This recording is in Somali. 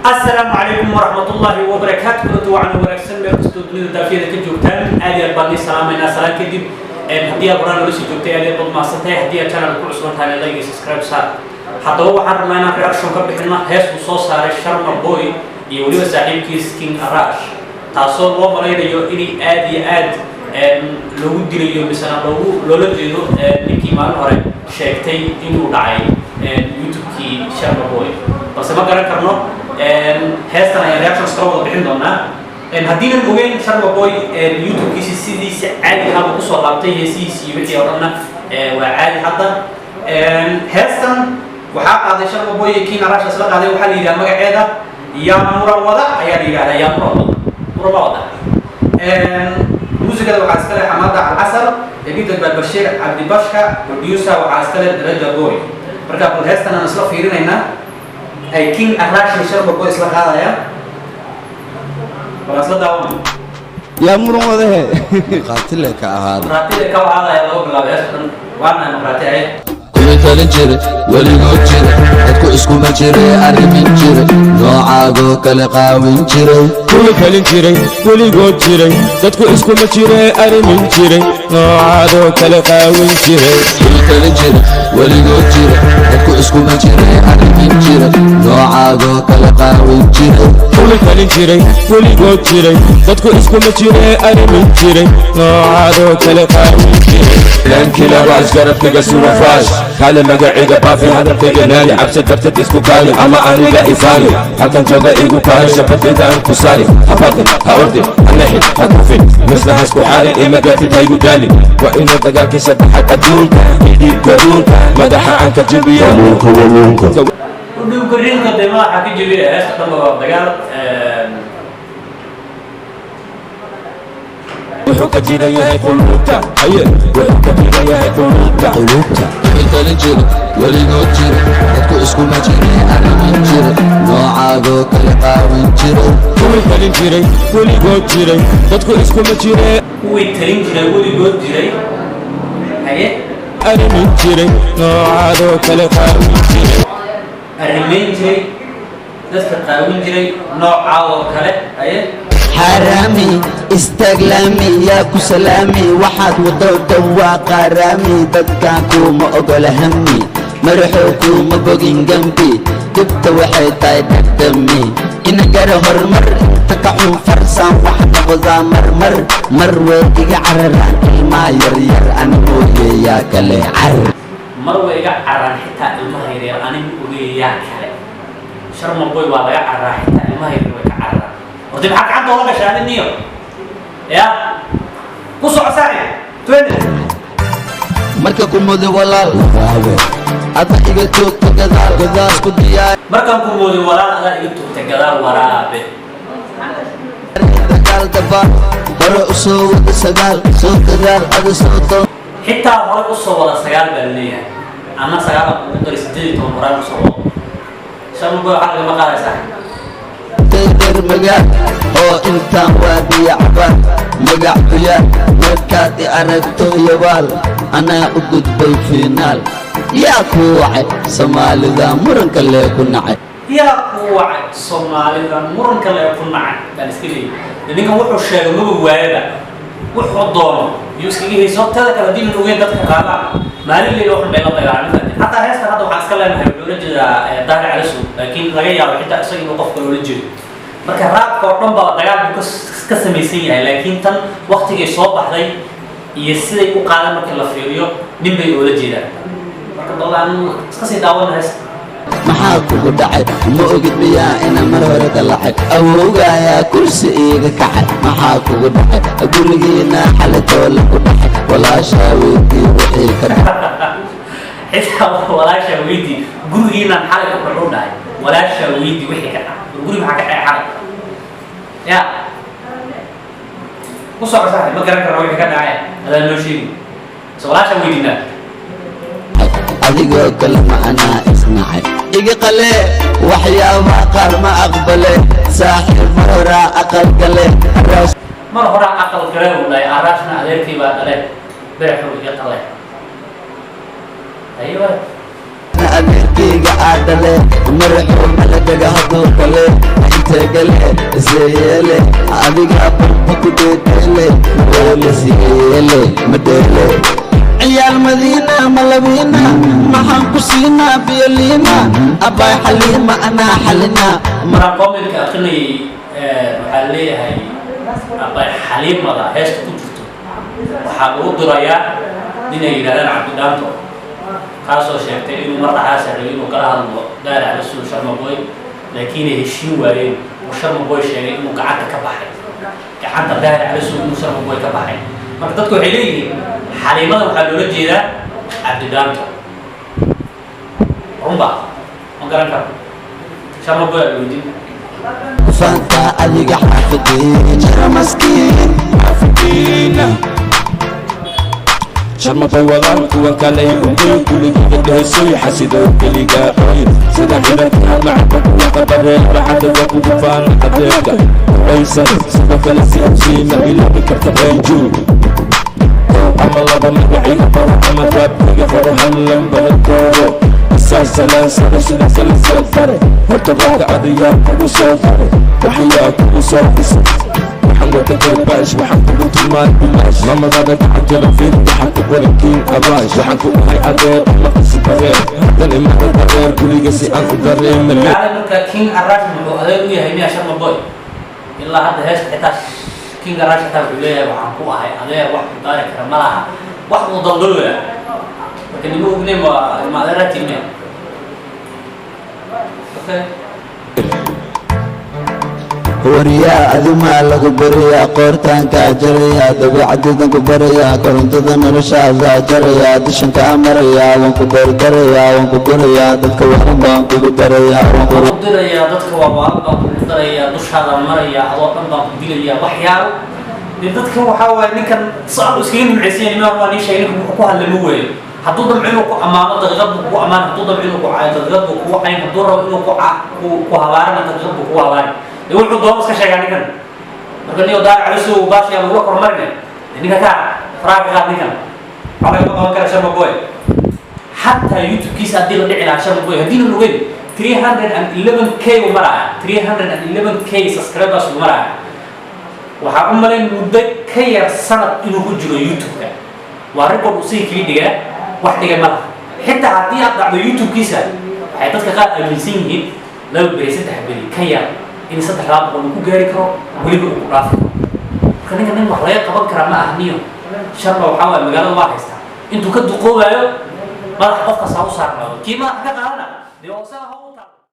السلام عليكم ورحمة الله وبركاته. كنت وعن ورقسم استوديو دافية كجوتان أدي البني سلامنا سلام كدب هدية بران لسه جوتي أدي طب ما سنتي هدية كان الكل سلام هاي لايك سبسكرايب صار حتى هو حرم لنا في أرشون كبحنا هيس وصوص على الشرم بوي يولي وسعيد كيس كين أراش تاسون هو مريض يو إني أد لو ديريو مثلا لو جيرو نكى مال هراء شيكتي إنه داعي يوتيوب كي شرم بوي بس ما قرر كرنو هستنا رياكشن ستروب بحندنا هدينا الجوين شرم بوي يوتيوب كي سي عادي هذا قصة لابتي سي بتي أورنا وعادي حتى هستن وحق هذا شرم بوي كي نراش أسلق هذا وحل إذا ما قاعدة يا مروضة أيادي قاعدة يا مروضة موسيقى وعسكري حمادة على العسل يبيد البشير عبد البشكة بروديوسر وعسكري درجة بوي بركب هستنا نسلق فيرنا هنا أي كين أراش شرب كويس لك هذا يا ولا داوم يا مروضة هي قاتلك هذا يا لو بلا بس وانا مقاطعي كل جري ولي جري أتكو اسكو ما جري أرمين جري نوعاقو كل قاوين جري كل جري ولي جري أتكو اسكو ما جري أرمين جري نوعاقو كل قاوين جري كل جري ولي جري أتكو اسكو ما جري أرمين جري نوعاقو كل قاوين جري كل جري ولي جري أتكو اسكو ما جري أرمين جري نوعاقو كل قاوين جري لان كلا راس قرب تقسو وفاش كان مقعيقة بافي هذا تقنالي عبسة درتت اسكو كالي اما اني لا إفالي حكا جوغا ايقو كالي شفت اذا انكو سالي هفاقي هاوردي النحي هكوفي مثلها اسكو حالي اما قاتي تايقو دالي وإنو دقاكي سبحك ادون يدي قدون مدحا عنك جبيا ودو قرين قدما حكي جبيا هسه طلبوا دقال وحكا جينا يا قلوبتا هيا وحكا جينا يا قلوبتا كل جري ولي جري أتكو اسكو ما جري أرمين جري نوعاقو كل قاوين جري كل جري ولي جري أتكو اسكو ما جري ويترين جري ولي جري هيا أرمين جري نوعاقو كل قاوين جري أرمين جري دست قاوين جري نوعاقو كله هيا حرامي استقلامي يا كسلامي واحد ودوا قرامي دكاكو ما أقول همي مرحوكو ما بقين جنبي جبت وحيد دمي إن جرى هرمر تقعوا فرسان واحد غزا مرمر مروي عرران ما يرير أنا بوي يا كلي عر مروي عرران حتى ما يرير أنا بوي يا كلي شرم بوي ولا عرران حتى ما يرير عرران ودي بحق عنده والله شهادة النيو يا قصوا عساري توين مرككم مودي ولا أنا إجتوك تجدار جداس كديا مرككم مودي ولا أنا إجتوك تجدار ورابه تجال دبار برا أسوء السجال صوت تجال هذا صوته حتى هو قصوا ولا سجال بالليه أنا سجال مدرس جديد ومران قصوا شنو بقول حق المقالة صح تقدر مجال هو إنسان وادي عباد مجا ويا مركاتي أردتو يبال أنا أقود بالفينال يا كوعي سمالي ذا مرنك اللي يكون نعي يا كوعي سمالي ذا مرنك اللي يكون نعي بانسكلي لأنك وحو الشيء مو وايبا وحو الضوء يوسكي هي صوت هذا كلا دين الوين دتك هذا ما اللي يروح بين الضياع حتى هسه هذا وحاسك لا ما يقولون جدا ظاهر على سو لكن لغاية حتى أصلا يوقف كل جد marka raabka oo dhan baa dagaal ka sameeyay yahay laakiin tan waqtiga soo baxday iyo siday u qaadan marka la fiiriyo nin bay oo la jeedaan marka doodan iska sii daawanaysa maxaa kugu dhacay ma ogid miyaa ina mar hore ka lacag awowgaya kursi iiga kacay maxaa kugu dhacay gurigiina xalatoo la ku dhacay walaashaa weydii wixii ka dhacay xitaa walaashaa weydii gurigiina xalay ku dhacay walaashaa weydii wixii ka dhacay guri maxaa ka dhacay xalay يا وصار صاحب ما كان كروي كان عاي هذا المشي سؤال شو ويدنا أديكوا كلمة أنا اسمعي إيجي قلي وحيا ما قال ما أقبله ساحر مرة أقل قلي مرة أقل قلي ولا أراشنا عليك بعد عليه بيحوا يقلي أيوة أنا أبيكي قاعد له مرحوم ملك هدوك له gale isyeele adiga qofka ku deedele madele siyeele madele ciyaal madiina malabina maxaan ku siinaa biyoliina abay xaliima anaa xalina maraan commentka akrinayay waxaa leeyahay abay xaliimada heesta ku jirto waxaa lagu dirayaa ninay yidhahdaan cabdidhaanto kaasoo sheegtay inuu mar dhaxaasa rabay inuu kala hadlo daara cala suul sharma boy laakiin ay heshiin waayeen oo sharma boy sheegay inuu gacanta ka baxay gacanta daara cala suul inuu sharma boy ka baxay marka dadku waxay leeyihiin xaliimada waxaa loola jeedaa cabdidhaanto runba ma garan karo sharma boy aa loodin fanta adiga xaafidiina maskiin xaafidiina sharma bay wadaan kuwan kale uday kuligiga dhehesay xasido keliga sida ciidanka macba kuwa qabareen baxadada kugu faana adeerka aysan sida kale si absiina ilaabi karta benju ama laba magaciga baro ama kaabkiga faro hallan barakoodo isaasala sida fare horta ragga adigaa kugu soo fare waxyaa kugu soo dhisay waxaan wada garbaash waxaan kugu tilmaan bilaash mamadada gacantooda fiirta xagka walakiin abaash waxaan ku ahay adeer maqasi bareer dan imada dareer guriga si aan u dareemale marka king arash wuxuu adeer u yahay miyaa sharma boy ilaa hadda heesta xitaa king arash xitaa wuxuu leeyahay waxaan ku ahay adeer wax ku daari kara ma laha wax uu daldalooya marka nima ogneyn waa ilma adeeratii miya wariyaa adimaa lagu barayaa qoortaankaa jarayaa dabiicadiidan ku barayaa korontada noloshaasaa jarayaa dushankaa marayaa waan ku dardarayaa waan ku gurayaa dadka waan baan kugu darayaa waan ku dirayaa dadka waa waan baan kugu darayaa dushaada marayaa adoo dhan baan ku dilayaa waxyaalo dee dadka waxaa waaye ninkan saab iskaga nimcaysiya nimaa waa nin sheegay ninku ku hadlama weeye hadduu damco inuu ku ammaano daqiiqad buu ku ammaan hadduu damco inuu ku caayo daqiiqad buu kugu cayn hadduu rabo inuu ku habaarana daqiiqad buu kugu habaari dee wuxuu doon iska sheegaa ninkan marka niyo daara calisu baashiyaa lagula kormarine ninka kaa faraha ka qaad ninkan waxaa laga qaban kara sharma boy xataa youtube-kiisa haddii la dhici lahaa sharma boy haddii la lugeyn 311k uu maraya 311k subscribers uu maraya waxaa u malayn muddo ka yar sanad inuu ku jiro youtube-ka waa record uu sii kii dhigaa wax dhigay ma laha xitaa haddii aad dhacdo youtube-kiisa waxay dadka qaar aaminsan yihiin 2 beri 3 beri ka yar in 3 boqol uu ku gaari karo weliba uu ku dhaafi marka ninka nin wax laga qaban karaa ma ah niyo sharma waxaa waaye magaalada waa haystaa intuu ka duqoobaayo madax qofkaas ha u saarnaado kii madax ka qaadana dee